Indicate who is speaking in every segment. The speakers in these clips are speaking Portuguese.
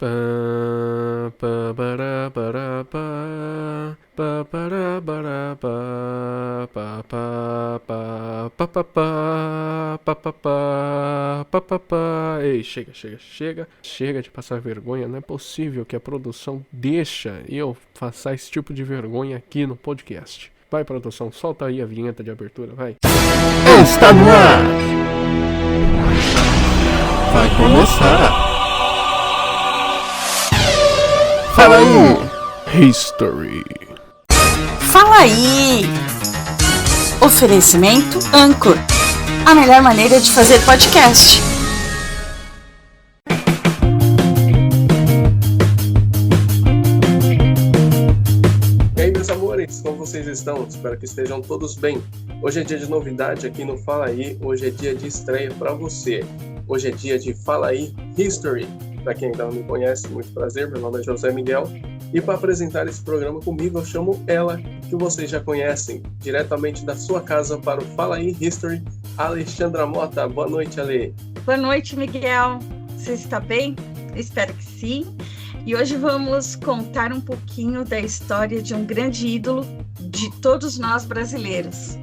Speaker 1: Pá, pá, bará, bará, pá, pá, bará, bará, pá, pá, pá, pá, pá, pá, pá, pá, pá, pá, pá, pá. Ei, chega de passar vergonha. Não é possível que a produção deixa eu passar esse tipo de vergonha aqui no podcast. Vai, produção, solta aí a vinheta de abertura, vai.
Speaker 2: Está no ar! Vai começar! Fala aí!
Speaker 1: History.
Speaker 3: Fala aí! Oferecimento Anchor, a melhor maneira de fazer podcast.
Speaker 4: E aí, meus amores, como vocês estão? Espero que estejam todos bem. Hoje é dia de novidade aqui no Fala Aí, hoje é dia de estreia para você. Hoje é dia de Fala Aí History. Para quem ainda não me conhece, muito prazer, meu nome é José Miguel. E para apresentar esse programa comigo, eu chamo ela, que vocês já conhecem, diretamente da sua casa para o Fala Aí History, Alexandra Mota. Boa noite, Ale.
Speaker 3: Boa noite, Miguel. Você está bem? Espero que sim. E hoje vamos contar um pouquinho da história de um grande ídolo de todos nós brasileiros.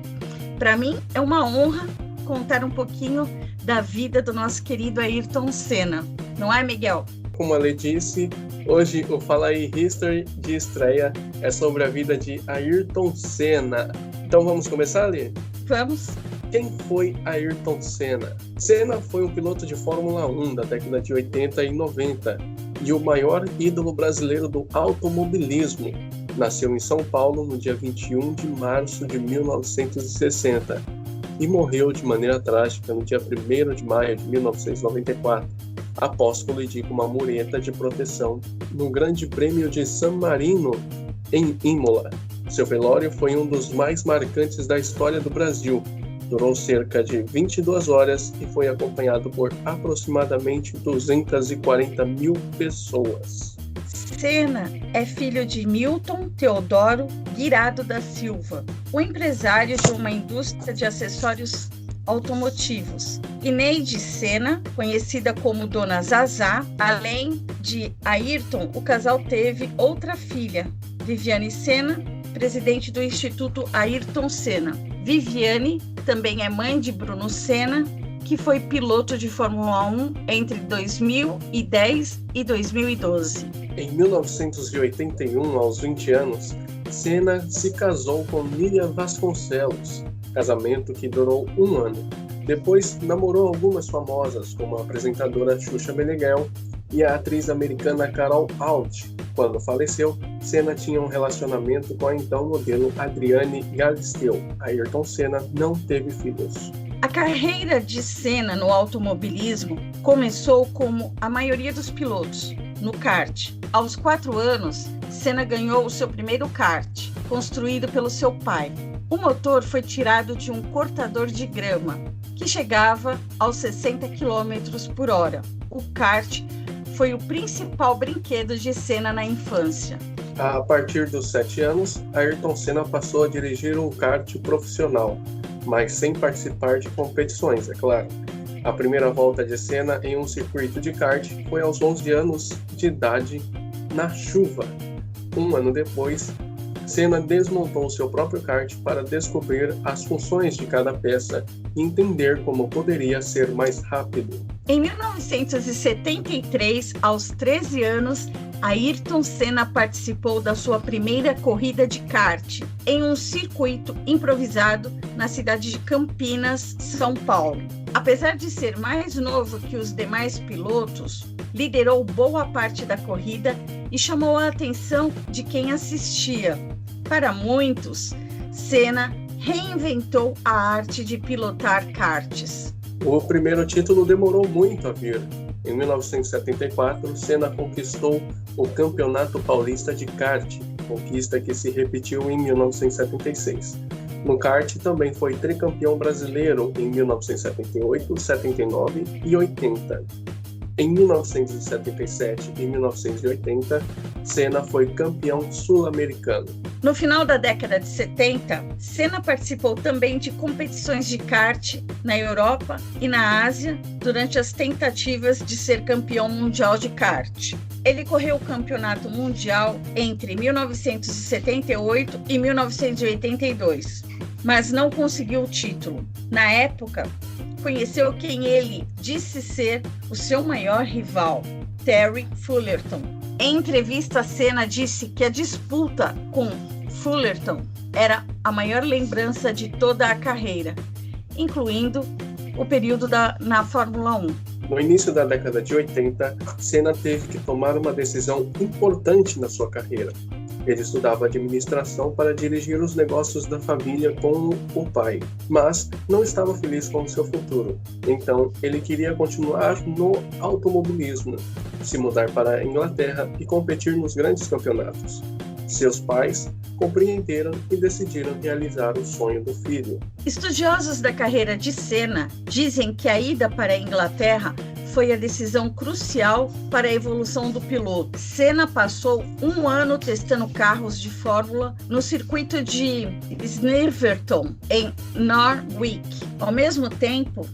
Speaker 3: Para mim, é uma honra contar um pouquinho da vida do nosso querido Ayrton Senna. Não é, Miguel?
Speaker 4: Como a Ale disse, hoje o Fala Aí History de estreia é sobre a vida de Ayrton Senna. Então vamos começar, Ale?
Speaker 3: Vamos.
Speaker 4: Quem foi Ayrton Senna? Senna foi um piloto de Fórmula 1 da década de 80 e 90 e o maior ídolo brasileiro do automobilismo. Nasceu em São Paulo no dia 21 de março de 1960 e morreu de maneira trágica no dia 1º de maio de 1994, após colidir com uma mureta de proteção no Grande Prêmio de San Marino, em Imola. Seu velório foi um dos mais marcantes da história do Brasil. Durou cerca de 22 horas e foi acompanhado por aproximadamente 240 mil pessoas.
Speaker 3: Senna é filho de Milton Teodoro Guirado da Silva, um empresário de uma indústria de acessórios automotivos. Ineide Senna, conhecida como Dona Zazá, além de Ayrton, o casal teve outra filha, Viviane Senna, presidente do Instituto Ayrton Senna. Viviane também é mãe de Bruno Senna, que foi piloto de Fórmula 1 entre 2010 e 2012.
Speaker 4: Em 1981, aos 20 anos, Senna se casou com Lília Vasconcelos, casamento que durou um ano. Depois namorou algumas famosas, como a apresentadora Xuxa Meneghel e a atriz americana Carol Alt. Quando faleceu, Senna tinha um relacionamento com a então modelo Adriane Galisteu. Ayrton Senna não teve filhos.
Speaker 3: A carreira de Senna no automobilismo começou como a maioria dos pilotos, no kart. Aos 4 anos, Senna ganhou o seu primeiro kart, construído pelo seu pai. O motor foi tirado de um cortador de grama, que chegava aos 60 km por hora. O kart foi o principal brinquedo de Senna na infância.
Speaker 4: A partir dos 7 anos, Ayrton Senna passou a dirigir um kart profissional, mas sem participar de competições, é claro. A primeira volta de Senna em um circuito de kart foi aos 11 anos de idade, na chuva. Um ano depois, Senna desmontou seu próprio kart para descobrir as funções de cada peça e entender como poderia ser mais rápido.
Speaker 3: Em 1973, aos 13 anos, Ayrton Senna participou da sua primeira corrida de kart em um circuito improvisado na cidade de Campinas, São Paulo. Apesar de ser mais novo que os demais pilotos, liderou boa parte da corrida e chamou a atenção de quem assistia. Para muitos, Senna reinventou a arte de pilotar karts.
Speaker 4: O primeiro título demorou muito a vir. Em 1974, Senna conquistou o Campeonato Paulista de Kart, conquista que se repetiu em 1976. No kart também foi tricampeão brasileiro em 1978, 79 e 80. Em 1977 e 1980, Senna foi campeão sul-americano.
Speaker 3: No final da década de 70, Senna participou também de competições de kart na Europa e na Ásia durante as tentativas de ser campeão mundial de kart. Ele correu o campeonato mundial entre 1978 e 1982, mas não conseguiu o título. Na época, conheceu quem ele disse ser o seu maior rival, Terry Fullerton. Em entrevista, Senna disse que a disputa com Fullerton era a maior lembrança de toda a carreira, incluindo o período na Fórmula 1.
Speaker 4: No início da década de 80, Senna teve que tomar uma decisão importante na sua carreira. Ele estudava administração para dirigir os negócios da família com o pai, mas não estava feliz com o seu futuro. Então, ele queria continuar no automobilismo, se mudar para a Inglaterra e competir nos grandes campeonatos. Seus pais compreenderam e decidiram realizar o sonho do filho.
Speaker 3: Estudiosos da carreira de Senna dizem que a ida para a Inglaterra foi a decisão crucial para a evolução do piloto. Senna passou 1 ano testando carros de Fórmula no circuito de Snetterton, em Norwich. Ao mesmo tempo,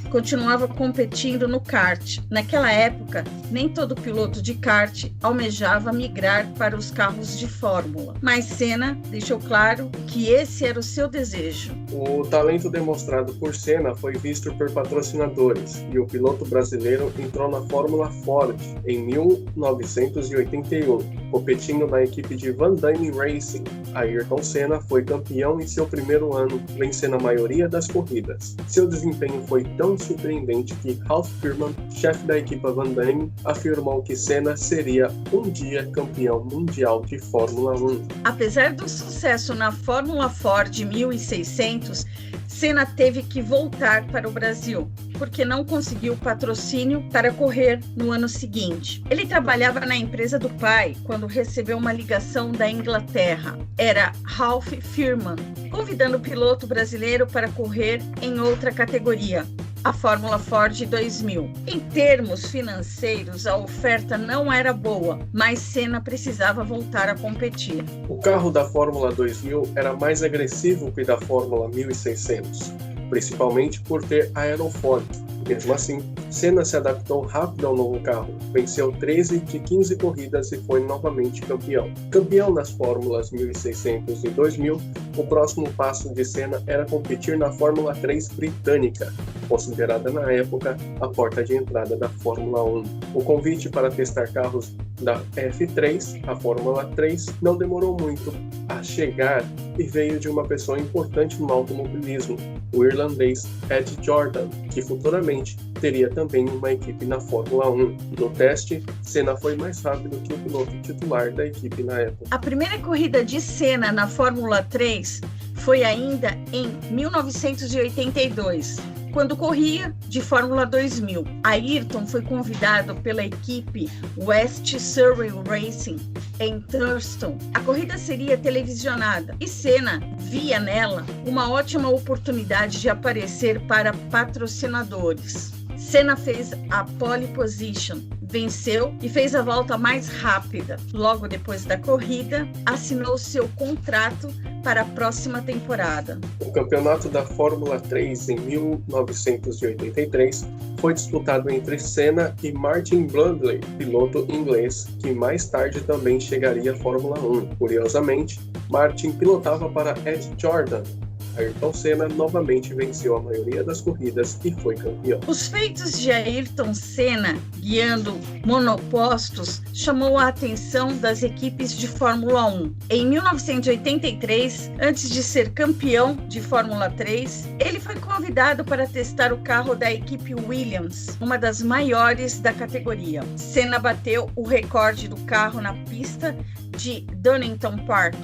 Speaker 3: continuava competindo no kart. Naquela época, nem todo piloto de kart almejava migrar para os carros de Fórmula, mas Senna deixou claro que esse era o seu desejo.
Speaker 4: O talento demonstrado por Senna foi visto por patrocinadores e o piloto brasileiro entrou na Fórmula Ford em 1981, competindo na equipe de Van Damme Racing. Ayrton Senna foi campeão em seu primeiro ano, vencendo a maioria das corridas. Seu desempenho foi tão surpreendente que Ralf Firman, chefe da equipe Van Damme, afirmou que Senna seria um dia campeão mundial de Fórmula 1.
Speaker 3: Apesar do sucesso na Fórmula Ford 1600, Senna teve que voltar para o Brasil, porque não conseguiu patrocínio para correr no ano seguinte. Ele trabalhava na empresa do pai quando recebeu uma ligação da Inglaterra. Era Ralf Firman, convidando o piloto brasileiro para correr em outra categoria, a Fórmula Ford 2000. Em termos financeiros, a oferta não era boa, mas Senna precisava voltar a competir.
Speaker 4: O carro da Fórmula 2000 era mais agressivo que o da Fórmula 1600, principalmente por ter aerofólio. Mesmo assim, Senna se adaptou rápido ao novo carro, venceu 13 de 15 corridas e foi novamente campeão. Campeão nas Fórmulas 1600 e 2000, o próximo passo de Senna era competir na Fórmula 3 britânica, considerada na época a porta de entrada da Fórmula 1. O convite para testar carros da F3, a Fórmula 3, não demorou muito a chegar e veio de uma pessoa importante no automobilismo, o irlandês Ed Jordan, que futuramente teria também uma equipe na Fórmula 1. No teste, Senna foi mais rápido que o piloto titular da equipe na época.
Speaker 3: A primeira corrida de Senna na Fórmula 3 foi ainda em 1982, quando corria de Fórmula 2000. Ayrton foi convidado pela equipe West Surrey Racing em Thurston. A corrida seria televisionada e Senna via nela uma ótima oportunidade de aparecer para patrocinadores. Senna fez a pole position, venceu e fez a volta mais rápida. Logo depois da corrida, assinou seu contrato para a próxima temporada.
Speaker 4: O campeonato da Fórmula 3 em 1983 foi disputado entre Senna e Martin Brundle, piloto inglês, que mais tarde também chegaria à Fórmula 1. Curiosamente, Martin pilotava para Ed Jordan. Ayrton Senna novamente venceu a maioria das corridas e foi campeão.
Speaker 3: Os feitos de Ayrton Senna guiando monopostos chamou a atenção das equipes de Fórmula 1. Em 1983, antes de ser campeão de Fórmula 3, ele foi convidado para testar o carro da equipe Williams, uma das maiores da categoria. Senna bateu o recorde do carro na pista de Donington Park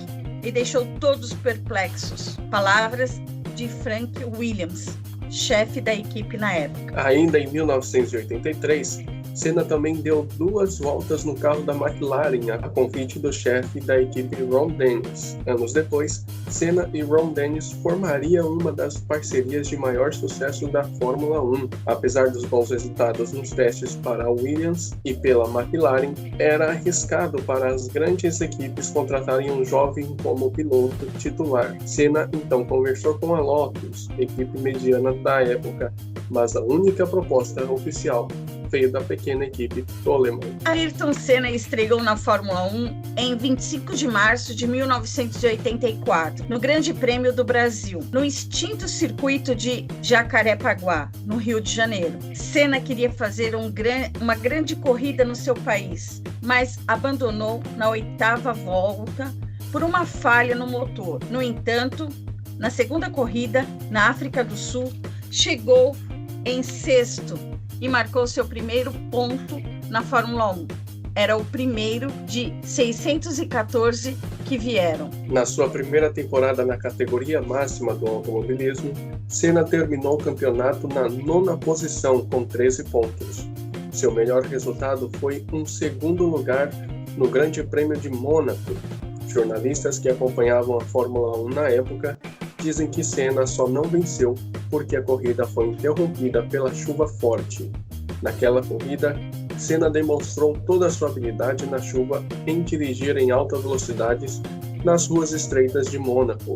Speaker 3: e deixou todos perplexos. Palavras de Frank Williams, chefe da equipe na época.
Speaker 4: Ainda em 1983, Senna também deu 2 voltas no carro da McLaren, a convite do chefe da equipe Ron Dennis. Anos depois, Senna e Ron Dennis formariam uma das parcerias de maior sucesso da Fórmula 1. Apesar dos bons resultados nos testes para a Williams e pela McLaren, era arriscado para as grandes equipes contratarem um jovem como piloto titular. Senna então conversou com a Lotus, equipe mediana da época, mas a única proposta oficial veio da pequena equipe Toleman.
Speaker 3: Ayrton Senna estreou na Fórmula 1 em 25 de março de 1984, no Grande Prêmio do Brasil, no extinto circuito de Jacarepaguá, no Rio de Janeiro. Senna queria fazer uma grande corrida no seu país, mas abandonou na 8ª volta por uma falha no motor. No entanto, na segunda corrida, na África do Sul, chegou em 6º e marcou seu primeiro ponto na Fórmula 1. Era o primeiro de 614 que vieram.
Speaker 4: Na sua primeira temporada na categoria máxima do automobilismo, Senna terminou o campeonato na 9ª posição com 13 pontos. Seu melhor resultado foi um 2º lugar no Grande Prêmio de Mônaco. Jornalistas que acompanhavam a Fórmula 1 na época dizem que Senna só não venceu porque a corrida foi interrompida pela chuva forte. Naquela corrida, Senna demonstrou toda a sua habilidade na chuva em dirigir em altas velocidades nas ruas estreitas de Mônaco.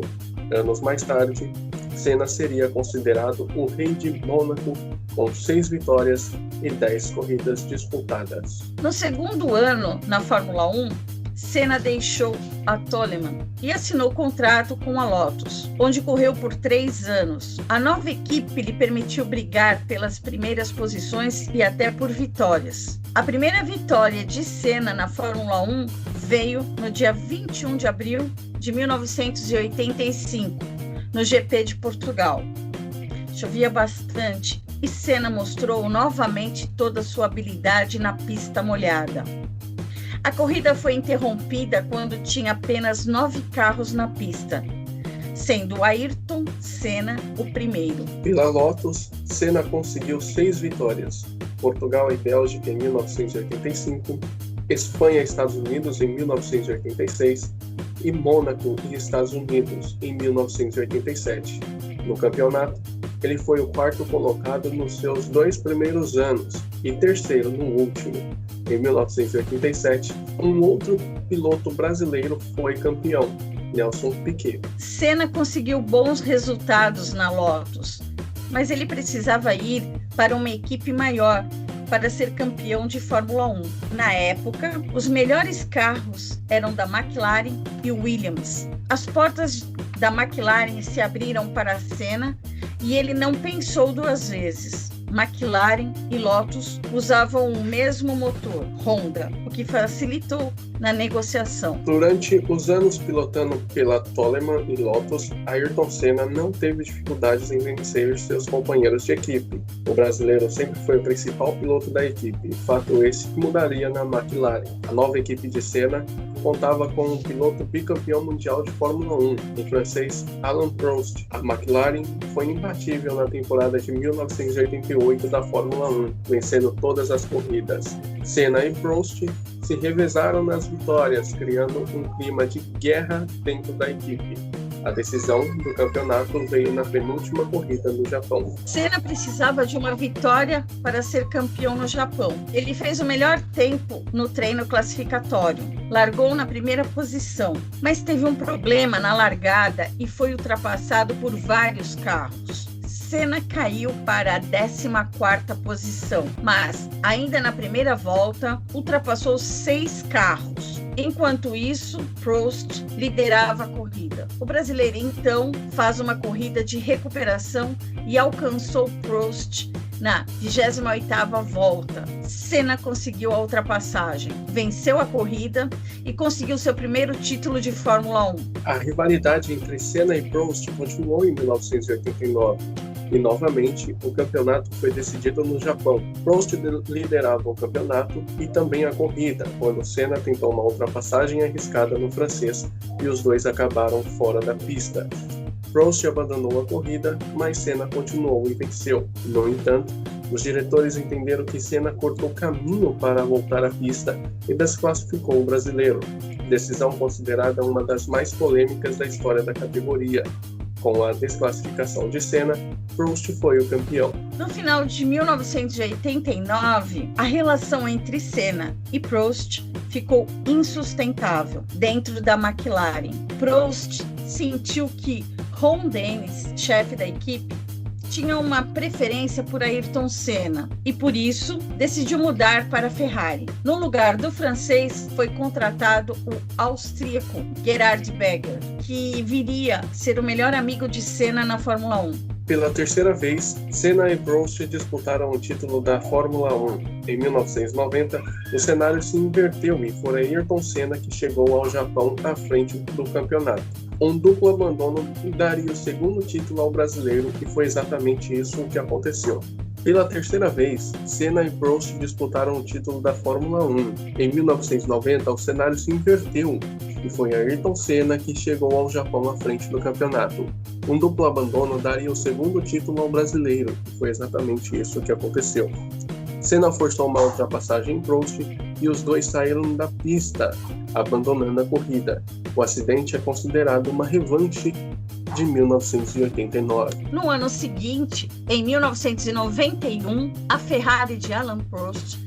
Speaker 4: Anos mais tarde, Senna seria considerado o rei de Mônaco, com 6 vitórias e 10 corridas disputadas.
Speaker 3: No segundo ano na Fórmula 1, Senna deixou a Toleman e assinou contrato com a Lotus, onde correu por 3 anos. A nova equipe lhe permitiu brigar pelas primeiras posições e até por vitórias. A primeira vitória de Senna na Fórmula 1 veio no dia 21 de abril de 1985, no GP de Portugal. Chovia bastante e Senna mostrou novamente toda a sua habilidade na pista molhada. A corrida foi interrompida quando tinha apenas 9 carros na pista, sendo Ayrton Senna o primeiro.
Speaker 4: Pela Lotus, Senna conseguiu 6 vitórias: Portugal e Bélgica em 1985, Espanha e Estados Unidos em 1986 e Mônaco e Estados Unidos em 1987. No campeonato, ele foi o 4º colocado nos seus 2 primeiros anos e 3º no último. Em 1987, um outro piloto brasileiro foi campeão, Nelson Piquet.
Speaker 3: Senna conseguiu bons resultados na Lotus, mas ele precisava ir para uma equipe maior para ser campeão de Fórmula 1. Na época, os melhores carros eram da McLaren e Williams. As portas da McLaren se abriram para Senna e ele não pensou 2 vezes. McLaren e Lotus usavam o mesmo motor, Honda, o que facilitou na negociação.
Speaker 4: Durante os anos pilotando pela Toleman e Lotus, Ayrton Senna não teve dificuldades em vencer seus companheiros de equipe. O brasileiro sempre foi o principal piloto da equipe, fato esse que mudaria na McLaren. A nova equipe de Senna contava com um piloto bicampeão mundial de Fórmula 1, em francês Alain Prost. A McLaren foi imbatível na temporada de 1988 da Fórmula 1, vencendo todas as corridas. Senna e Prost se revezaram nas vitórias, criando um clima de guerra dentro da equipe. A decisão do campeonato veio na penúltima corrida no Japão.
Speaker 3: Senna precisava de uma vitória para ser campeão no Japão. Ele fez o melhor tempo no treino classificatório. Largou na primeira posição, mas teve um problema na largada e foi ultrapassado por vários carros. Senna caiu para a 14ª posição, mas ainda na primeira volta ultrapassou 6 carros. Enquanto isso, Prost liderava a corrida. O brasileiro então faz uma corrida de recuperação e alcançou Prost na 28ª volta. Senna conseguiu a ultrapassagem, venceu a corrida e conseguiu seu primeiro título de Fórmula 1.
Speaker 4: A rivalidade entre Senna e Prost continuou em 1989. E novamente o campeonato foi decidido no Japão. Prost liderava o campeonato e também a corrida, quando Senna tentou uma ultrapassagem arriscada no francês e os dois acabaram fora da pista. Prost abandonou a corrida, mas Senna continuou e venceu. No entanto, os diretores entenderam que Senna cortou caminho para voltar à pista e desclassificou o brasileiro, decisão considerada uma das mais polêmicas da história da categoria. Com a desclassificação de Senna, Prost foi o campeão.
Speaker 3: No final de 1989, a relação entre Senna e Prost ficou insustentável dentro da McLaren. Prost sentiu que Ron Dennis, chefe da equipe, tinha uma preferência por Ayrton Senna e, por isso, decidiu mudar para a Ferrari. No lugar do francês, foi contratado o austríaco Gerhard Berger, que viria ser o melhor amigo de Senna na Fórmula 1.
Speaker 4: Pela terceira vez, Senna e Prost disputaram o título da Fórmula 1. Em 1990, o cenário se inverteu e foi Ayrton Senna que chegou ao Japão à frente do campeonato. Um duplo abandono daria o segundo título ao brasileiro e foi exatamente isso o que aconteceu. Pela terceira vez, Senna e Prost disputaram o título da Fórmula 1. Em 1990, o cenário se inverteu e foi Ayrton Senna que chegou ao Japão à frente do campeonato. Um duplo abandono daria o segundo título ao brasileiro e foi exatamente isso que aconteceu. Senna forçou uma ultrapassagem em Prost e os dois saíram da pista, abandonando a corrida. O acidente é considerado uma revanche de 1989.
Speaker 3: No ano seguinte, em 1991, a Ferrari de Alain Prost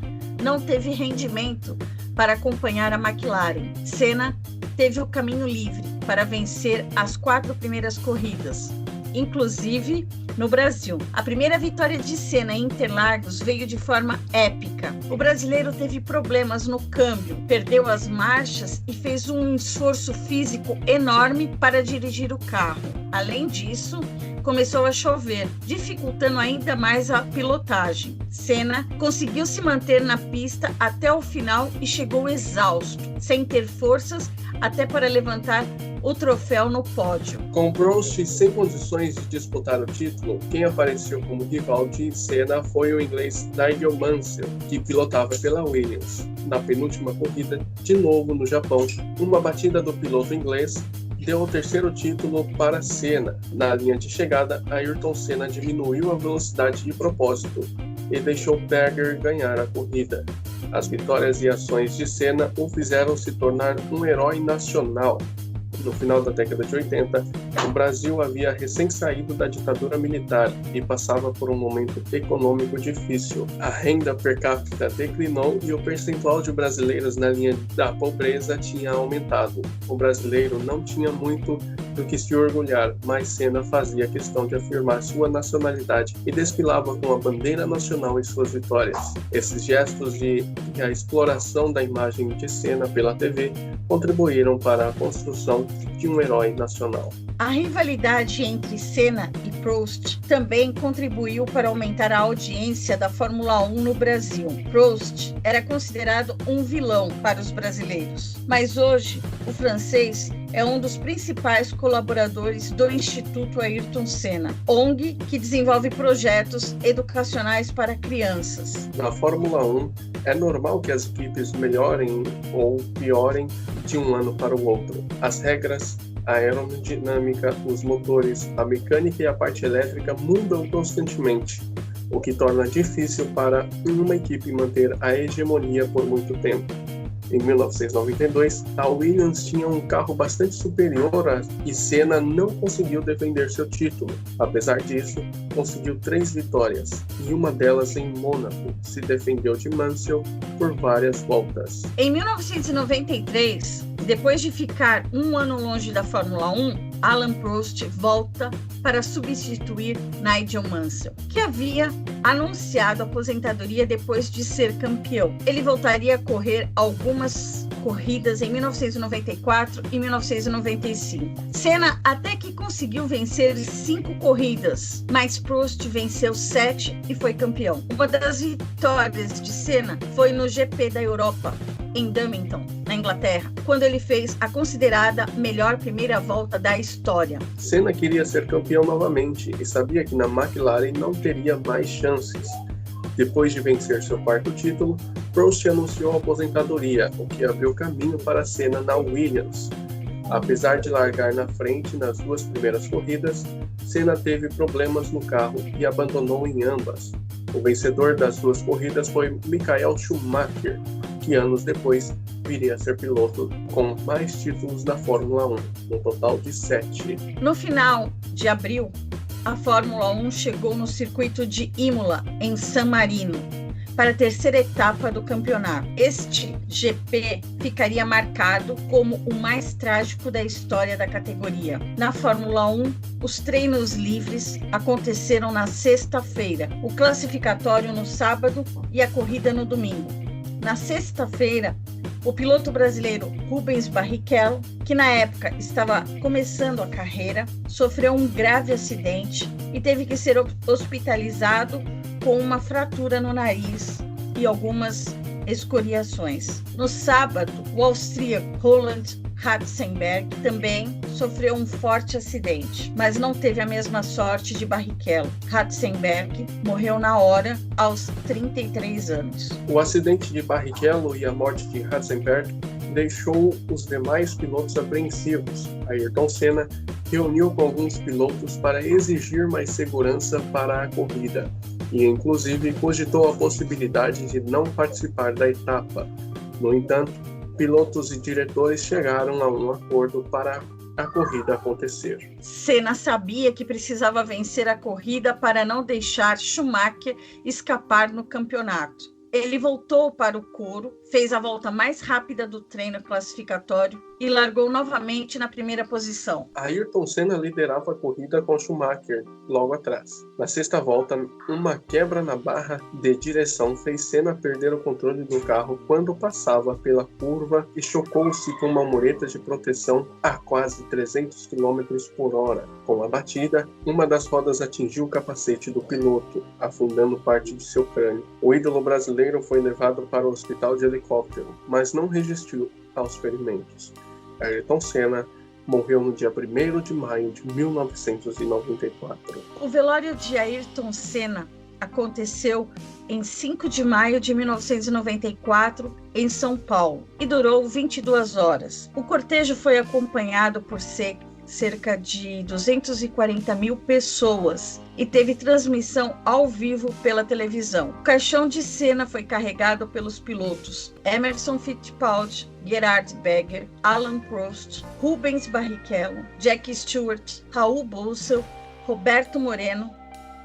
Speaker 3: não teve rendimento para acompanhar a McLaren. Senna teve o caminho livre para vencer as 4 primeiras corridas, inclusive no Brasil. A primeira vitória de Senna em Interlagos veio de forma épica. O brasileiro teve problemas no câmbio, perdeu as marchas e fez um esforço físico enorme para dirigir o carro. Além disso, começou a chover, dificultando ainda mais a pilotagem. Senna conseguiu se manter na pista até o final e chegou exausto, sem ter forças até para levantar o troféu no pódio.
Speaker 4: Com Prost sem condições de disputar o título, quem apareceu como rival de Senna foi o inglês Nigel Mansell, que pilotava pela Williams. Na penúltima corrida, de novo no Japão, uma batida do piloto inglês deu o terceiro título para Senna. Na linha de chegada, Ayrton Senna diminuiu a velocidade de propósito e deixou Berger ganhar a corrida. As vitórias e ações de Senna o fizeram se tornar um herói nacional. No final da década de 80, o Brasil havia recém saído da ditadura militar e passava por um momento econômico difícil. A renda per capita declinou e o percentual de brasileiros na linha da pobreza tinha aumentado. O brasileiro não tinha muito do que se orgulhar, mas Senna fazia questão de afirmar sua nacionalidade e desfilava com a bandeira nacional em suas vitórias. Esses gestos e a exploração da imagem de Senna pela TV contribuíram para a construção de um herói nacional.
Speaker 3: A rivalidade entre Senna e Prost também contribuiu para aumentar a audiência da Fórmula 1 no Brasil. Prost era considerado um vilão para os brasileiros, mas hoje o francês é um dos principais colaboradores do Instituto Ayrton Senna, ONG que desenvolve projetos educacionais para crianças.
Speaker 4: Na Fórmula 1, é normal que as equipes melhorem ou piorem de um ano para o outro. As regras, a aerodinâmica, os motores, a mecânica e a parte elétrica mudam constantemente, o que torna difícil para uma equipe manter a hegemonia por muito tempo. Em 1992, a Williams tinha um carro bastante superior e Senna não conseguiu defender seu título. Apesar disso, conseguiu 3 vitórias, e uma delas em Mônaco, se defendeu de Mansell por várias voltas.
Speaker 3: Em 1993, depois de ficar um ano longe da Fórmula 1, Alain Prost volta para substituir Nigel Mansell, que havia anunciado a aposentadoria depois de ser campeão. Ele voltaria a correr algumas corridas em 1994 e 1995. Senna até que conseguiu vencer 5 corridas, mas Prost venceu 7 e foi campeão. Uma das vitórias de Senna foi no GP da Europa, em Dumington, na Inglaterra, quando ele fez a considerada melhor primeira volta da história.
Speaker 4: Senna queria ser campeão novamente e sabia que na McLaren não teria mais chances. Depois de vencer seu 4º título, Prost anunciou a aposentadoria, o que abriu caminho para Senna na Williams. Apesar de largar na frente nas duas primeiras corridas, Senna teve problemas no carro e abandonou em ambas. O vencedor das duas corridas foi Michael Schumacher, que anos depois viria a ser piloto com mais títulos da Fórmula 1, no total de 7.
Speaker 3: No final de abril, a Fórmula 1 chegou no circuito de Imola, em San Marino, para a terceira etapa do campeonato. Este GP ficaria marcado como o mais trágico da história da categoria. Na Fórmula 1, os treinos livres aconteceram na sexta-feira, o classificatório no sábado e a corrida no domingo. Na sexta-feira, o piloto brasileiro Rubens Barrichello, que na época estava começando a carreira, sofreu um grave acidente e teve que ser hospitalizado com uma fratura no nariz e algumas escoriações. No sábado, o austríaco Roland Ratzenberger também sofreu um forte acidente, mas não teve a mesma sorte de Barrichello. Ratzenberger morreu na hora, aos 33 anos.
Speaker 4: O acidente de Barrichello e a morte de Ratzenberger deixou os demais pilotos apreensivos. Ayrton Senna reuniu com alguns pilotos para exigir mais segurança para a corrida e, inclusive, cogitou a possibilidade de não participar da etapa. No entanto, pilotos e diretores chegaram a um acordo para a corrida acontecer.
Speaker 3: Senna sabia que precisava vencer a corrida para não deixar Schumacher escapar no campeonato. Ele voltou para o coro, fez a volta mais rápida do treino classificatório e largou novamente na primeira posição.
Speaker 4: Ayrton Senna liderava a corrida com Schumacher logo atrás. Na sexta volta, uma quebra na barra de direção fez Senna perder o controle do carro quando passava pela curva e chocou-se com uma mureta de proteção a quase 300 km por hora. Com a batida, uma das rodas atingiu o capacete do piloto, afundando parte de seu crânio. O ídolo brasileiro foi levado para o hospital de helicóptero, mas não resistiu aos ferimentos. Ayrton Senna morreu no dia 1º de maio de 1994.
Speaker 3: O velório de Ayrton Senna aconteceu em 5 de maio de 1994 em São Paulo e durou 22 horas. O cortejo foi acompanhado por cerca de 240 mil pessoas e teve transmissão ao vivo pela televisão. O caixão de Senna foi carregado pelos pilotos Emerson Fittipaldi, Gerhard Berger, Alain Prost, Rubens Barrichello, Jack Stewart, Raul Boesel, Roberto Moreno,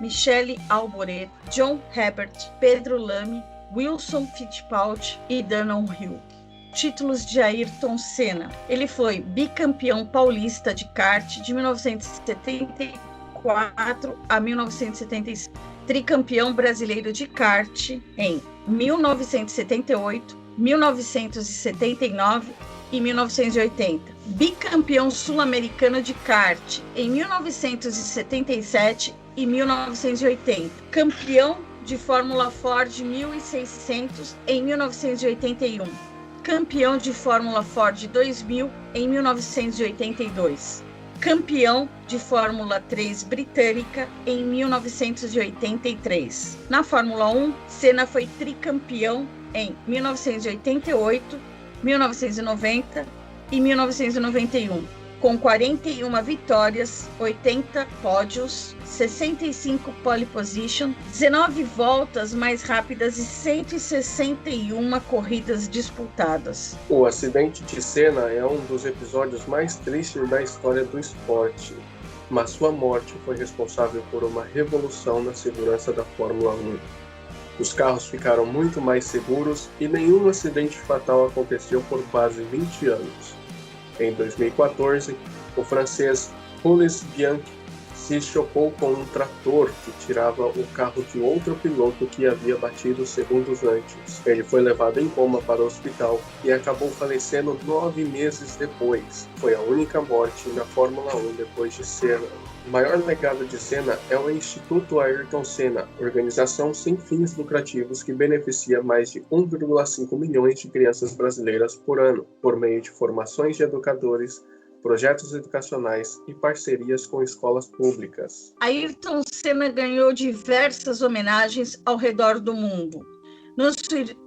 Speaker 3: Michele Alboreto, John Herbert, Pedro Lamy, Wilson Fittipaldi e Damon Hill. Títulos de Ayrton Senna. Ele foi bicampeão paulista de kart de 1974 a 1975, tricampeão brasileiro de kart em 1978, 1979 e 1980, bicampeão sul-americano de kart em 1977 e 1980, campeão de Fórmula Ford 1600 em 1981, campeão de Fórmula Ford 2000 em 1982, campeão de Fórmula 3 britânica em 1983. Na Fórmula 1, Senna foi tricampeão em 1988, 1990 e 1991, com 41 vitórias, 80 pódios, 65 pole position, 19 voltas mais rápidas e 161 corridas disputadas.
Speaker 4: O acidente de Senna é um dos episódios mais tristes da história do esporte, mas sua morte foi responsável por uma revolução na segurança da Fórmula 1. Os carros ficaram muito mais seguros e nenhum acidente fatal aconteceu por quase 20 anos. Em 2014, o francês Jules Bianchi se chocou com um trator que tirava o carro de outro piloto que havia batido segundos antes. Ele foi levado em coma para o hospital e acabou falecendo 9 meses depois. Foi a única morte na Fórmula 1 depois de Senna. O maior legado de Senna é o Instituto Ayrton Senna, organização sem fins lucrativos que beneficia mais de 1,5 milhões de crianças brasileiras por ano, por meio de formações de educadores, projetos educacionais e parcerias com escolas públicas.
Speaker 3: Ayrton Senna ganhou diversas homenagens ao redor do mundo.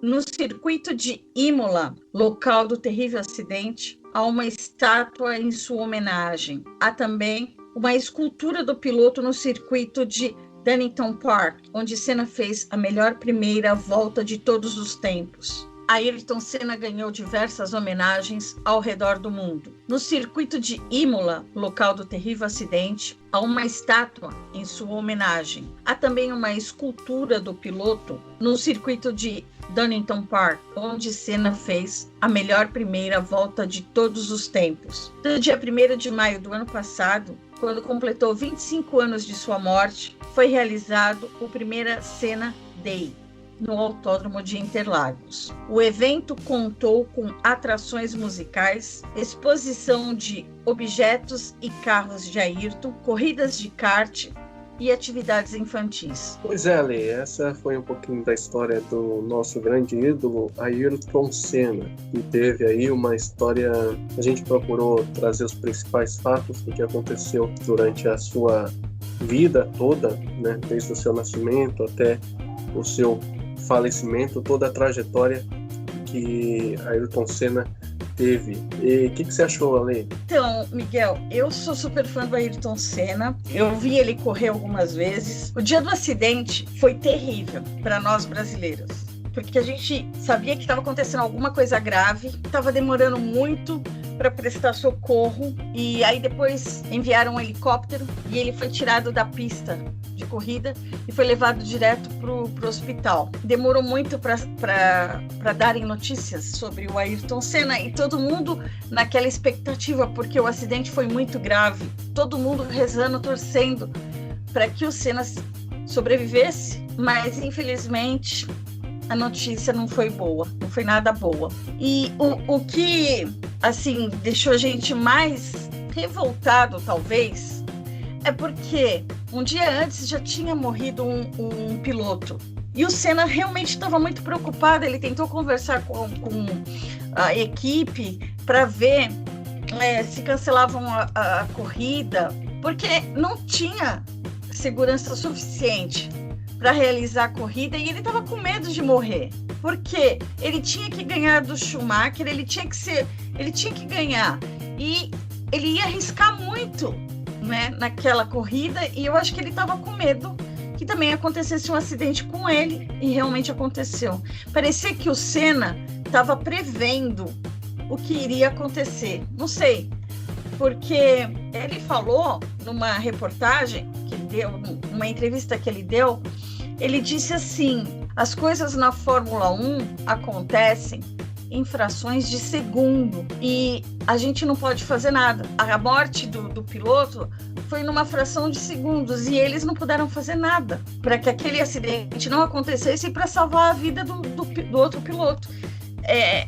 Speaker 3: No circuito de Imola, local do terrível acidente, há uma estátua em sua homenagem. Há também uma escultura do piloto no circuito de Donington Park, onde Senna fez a melhor primeira volta de todos os tempos. Ayrton Senna ganhou diversas homenagens ao redor do mundo. No circuito de Imola, local do terrível acidente, há uma estátua em sua homenagem. Há também uma escultura do piloto no circuito de Donington Park, onde Senna fez a melhor primeira volta de todos os tempos. No dia 1º de maio do ano passado, quando completou 25 anos de sua morte, foi realizado o primeiro Senna Day no Autódromo de Interlagos. O evento contou com atrações musicais, exposição de objetos e carros de Ayrton, corridas de kart e atividades infantis.
Speaker 4: Pois é, Ale, essa foi um pouquinho da história do nosso grande ídolo, Ayrton Senna, que teve aí uma história. A gente procurou trazer os principais fatos do que aconteceu durante a sua vida toda, né, desde o seu nascimento até o seu falecimento, toda a trajetória que Ayrton Senna teve. E o que você achou, Ale?
Speaker 3: Então, Miguel, eu sou super fã do Ayrton Senna. Eu vi ele correr algumas vezes. O dia do acidente foi terrível para nós brasileiros, porque a gente sabia que estava acontecendo alguma coisa grave, estava demorando muito para prestar socorro, e aí depois enviaram um helicóptero e ele foi tirado da pista de corrida e foi levado direto pro hospital. Demorou muito para darem notícias sobre o Ayrton Senna, e todo mundo naquela expectativa, porque o acidente foi muito grave, todo mundo rezando, torcendo para que o Senna sobrevivesse, mas infelizmente a notícia não foi boa, não foi nada boa. E o que, assim, deixou a gente mais revoltado, talvez, é porque um dia antes já tinha morrido um piloto. E o Senna realmente estava muito preocupado. Ele tentou conversar com a equipe para ver se cancelavam a corrida, porque não tinha segurança suficiente para realizar a corrida, e ele estava com medo de morrer, porque ele tinha que ganhar do Schumacher, ele tinha que ganhar, e ele ia arriscar muito, né, naquela corrida, e eu acho que ele estava com medo que também acontecesse um acidente com ele, e realmente aconteceu. Parecia que o Senna estava prevendo o que iria acontecer, não sei, porque ele falou numa reportagem que ele deu, numa entrevista que ele deu, ele disse assim: as coisas na Fórmula 1 acontecem em frações de segundo e a gente não pode fazer nada. A morte do piloto foi numa fração de segundos e eles não puderam fazer nada para que aquele acidente não acontecesse e para salvar a vida do outro piloto.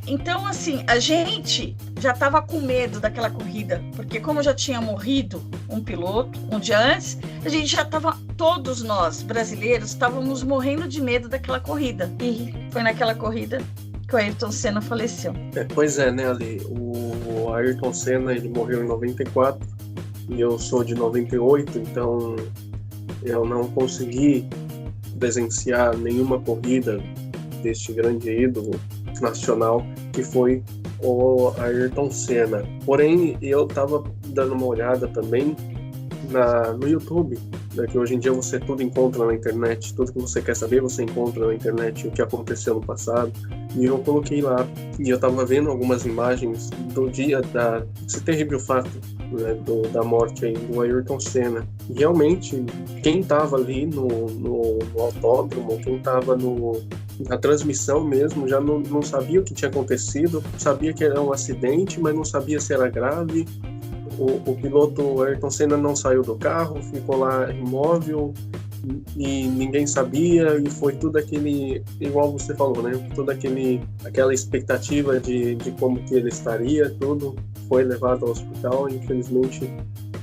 Speaker 3: Então, assim, a gente já estava com medo daquela corrida, porque como já tinha morrido um piloto um dia antes, a gente já estava, todos nós brasileiros, estávamos morrendo de medo daquela corrida. E foi naquela corrida que o Ayrton Senna faleceu.
Speaker 4: Pois é, né, Ali? O Ayrton Senna, ele morreu em 94 e eu sou de 98, então eu não consegui presenciar nenhuma corrida deste grande ídolo nacional que foi o Ayrton Senna. Porém, eu estava dando uma olhada também no YouTube, né, que hoje em dia você tudo encontra na internet, tudo que você quer saber você encontra na internet, o que aconteceu no passado, e eu coloquei lá, e eu estava vendo algumas imagens do dia desse terrível fato, né, da morte aí do Ayrton Senna. E realmente, quem estava ali no autódromo, quem estava na transmissão mesmo, já não sabia o que tinha acontecido, sabia que era um acidente, mas não sabia se era grave. O piloto Ayrton Senna não saiu do carro, ficou lá imóvel e ninguém sabia, e foi tudo aquele, igual você falou, né? Toda aquela expectativa de como que ele estaria, tudo foi levado ao hospital e infelizmente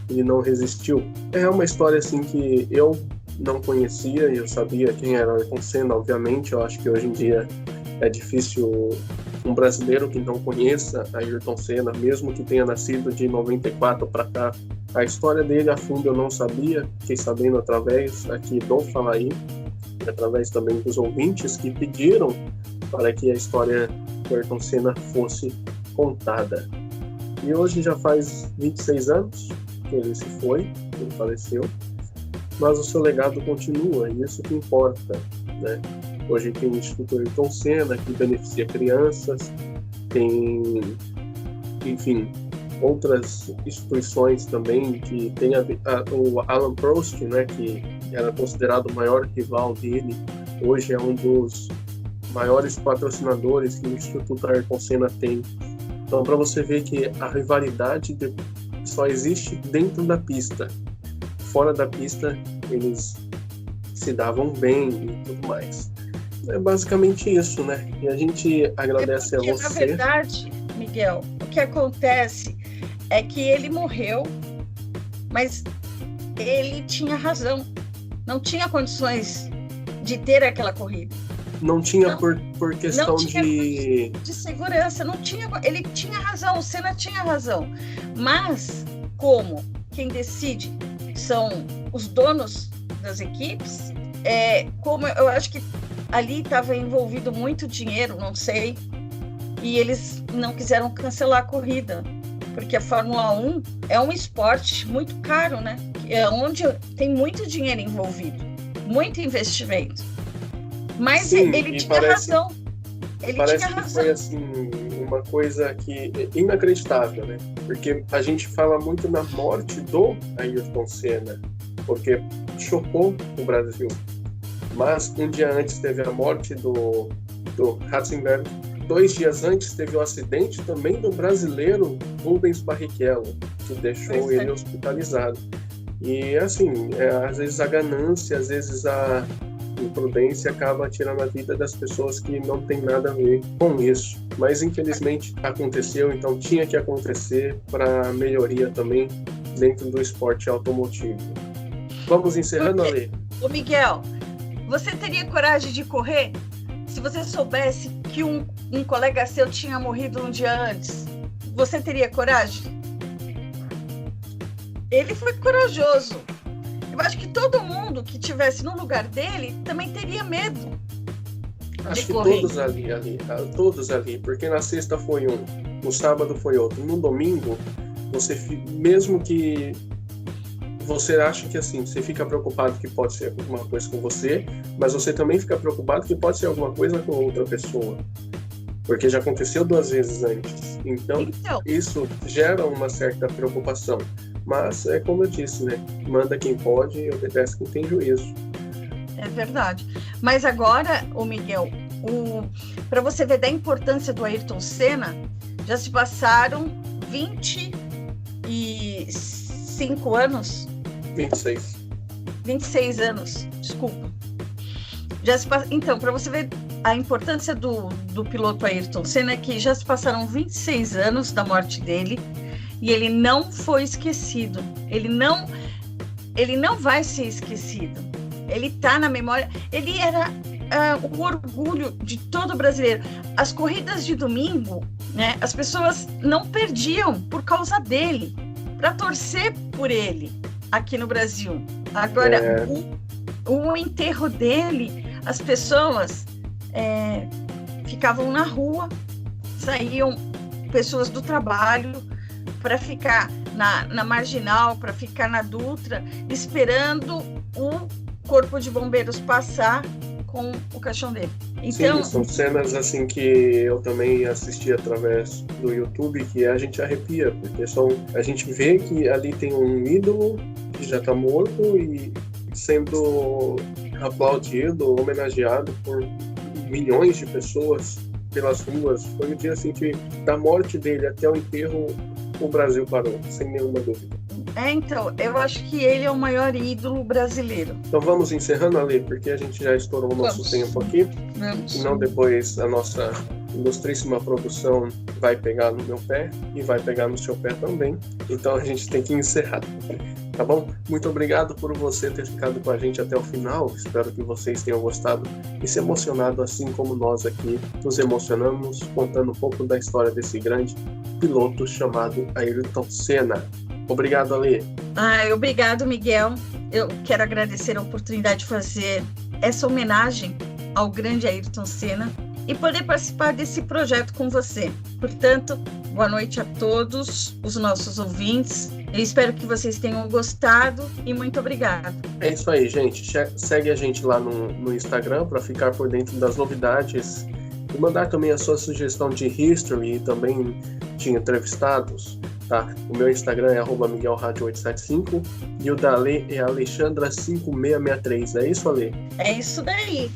Speaker 4: ele não resistiu. É uma história assim que eu não conhecia, eu sabia quem era Ayrton Senna, obviamente. Eu acho que hoje em dia é difícil um brasileiro que não conheça Ayrton Senna, mesmo que tenha nascido de 94 para cá. A história dele a fundo eu não sabia, fiquei sabendo através aqui do Fala Aí, através também dos ouvintes que pediram para que a história do Ayrton Senna fosse contada. E hoje já faz 26 anos que ele se foi, que ele faleceu, mas o seu legado continua, e isso que importa, né? Hoje tem o Instituto Ayrton Senna, que beneficia crianças, tem, enfim, outras instituições também, que tem o Alan Prost, né, que era considerado o maior rival dele, hoje é um dos maiores patrocinadores que o Instituto Ayrton Senna tem. Então, para você ver que a rivalidade só existe dentro da pista. Fora da pista, eles se davam bem e tudo mais. É basicamente isso, né? E a gente agradece a você.
Speaker 3: Na verdade, Miguel, o que acontece é que ele morreu, mas ele tinha razão. Não tinha condições de ter aquela corrida.
Speaker 4: Não tinha por questão de
Speaker 3: segurança, não tinha. Ele tinha razão, o Senna tinha razão. Mas, como quem decide são os donos das equipes, como eu acho que ali estava envolvido muito dinheiro, não sei, e eles não quiseram cancelar a corrida, porque a Fórmula 1 é um esporte muito caro, né? É onde tem muito dinheiro envolvido, muito investimento. Mas
Speaker 4: sim,
Speaker 3: ele tinha razão.
Speaker 4: Parece que foi assim, uma coisa que inacreditável, né? Porque a gente fala muito na morte do Ayrton Senna, porque chocou o Brasil. Mas um dia antes teve a morte do Ratzenberger. 2 dias antes teve o acidente também do brasileiro Rubens Barrichello, que deixou ele hospitalizado. E assim, às vezes a ganância, às vezes a imprudência acaba tirando a vida das pessoas que não tem nada a ver com isso. Mas infelizmente aconteceu, então tinha que acontecer para melhoria também dentro do esporte automotivo. Vamos encerrando, Ale?
Speaker 3: Ô Miguel, você teria coragem de correr se você soubesse que um colega seu tinha morrido um dia antes? Você teria coragem? Ele foi corajoso. Eu acho que todo mundo que estivesse no lugar dele também teria medo
Speaker 4: Acho
Speaker 3: de
Speaker 4: que
Speaker 3: correr.
Speaker 4: Todos ali, porque na sexta foi um, no sábado foi outro, no domingo, mesmo que você acha que assim, você fica preocupado que pode ser alguma coisa com você, mas você também fica preocupado que pode ser alguma coisa com outra pessoa, porque já aconteceu 2 vezes antes. Então, isso gera uma certa preocupação. Mas é como eu disse, né? Manda quem pode e obedece quem tem juízo.
Speaker 3: É verdade. Mas agora, ô Miguel, para você ver da importância do Ayrton Senna, já se passaram 25 anos? 26 anos, desculpa. Então, para você ver a importância do piloto Ayrton Senna, é que já se passaram 26 anos da morte dele, e ele não foi esquecido. Ele não vai ser esquecido. Ele está na memória. Ele era o orgulho de todo brasileiro. As corridas de domingo, né, as pessoas não perdiam por causa dele, para torcer por ele aqui no Brasil. Agora, o enterro dele, as pessoas ficavam na rua, saíam pessoas do trabalho para ficar na Marginal, para ficar na Dutra, esperando o corpo de bombeiros passar com o caixão dele. Então,
Speaker 4: sim, são cenas assim que eu também assisti através do YouTube, que a gente arrepia, porque a gente vê que ali tem um ídolo que já está morto e sendo aplaudido, homenageado por milhões de pessoas pelas ruas. Foi um dia assim que da morte dele até o enterro o Brasil parou, sem nenhuma dúvida.
Speaker 3: Então, eu acho que ele é o maior ídolo brasileiro.
Speaker 4: Então vamos encerrando, Ali, porque a gente já estourou o nosso tempo aqui. Senão depois a nossa ilustríssima produção vai pegar no meu pé e vai pegar no seu pé também. Então a gente tem que encerrar. Tá bom? Muito obrigado por você ter ficado com a gente até o final. Espero que vocês tenham gostado e se emocionado assim como nós aqui nos emocionamos contando um pouco da história desse grande piloto chamado Ayrton Senna. Obrigado, Ale.
Speaker 3: Obrigado, Miguel. Eu quero agradecer a oportunidade de fazer essa homenagem ao grande Ayrton Senna e poder participar desse projeto com você. Portanto, boa noite a todos os nossos ouvintes. Eu espero que vocês tenham gostado e muito obrigada.
Speaker 4: É isso aí, gente. Segue a gente lá no Instagram para ficar por dentro das novidades e mandar também a sua sugestão de history e também de entrevistados. Tá? O meu Instagram é @miguelradio875 e o da Ale é Alexandra5663. É isso, Ale?
Speaker 3: É isso daí,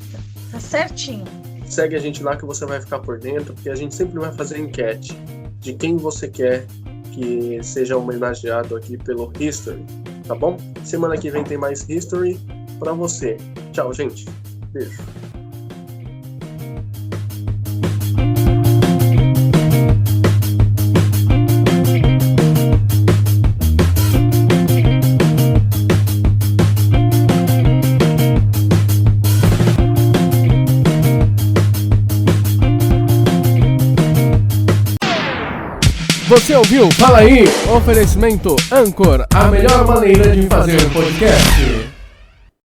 Speaker 3: tá certinho.
Speaker 4: Segue a gente lá que você vai ficar por dentro, porque a gente sempre vai fazer enquete de quem você quer que seja homenageado aqui pelo History, tá bom? Semana que vem tem mais History pra você. Tchau, gente. Beijo.
Speaker 1: Você ouviu? Fala aí! Oferecimento Anchor, a melhor maneira de fazer podcast.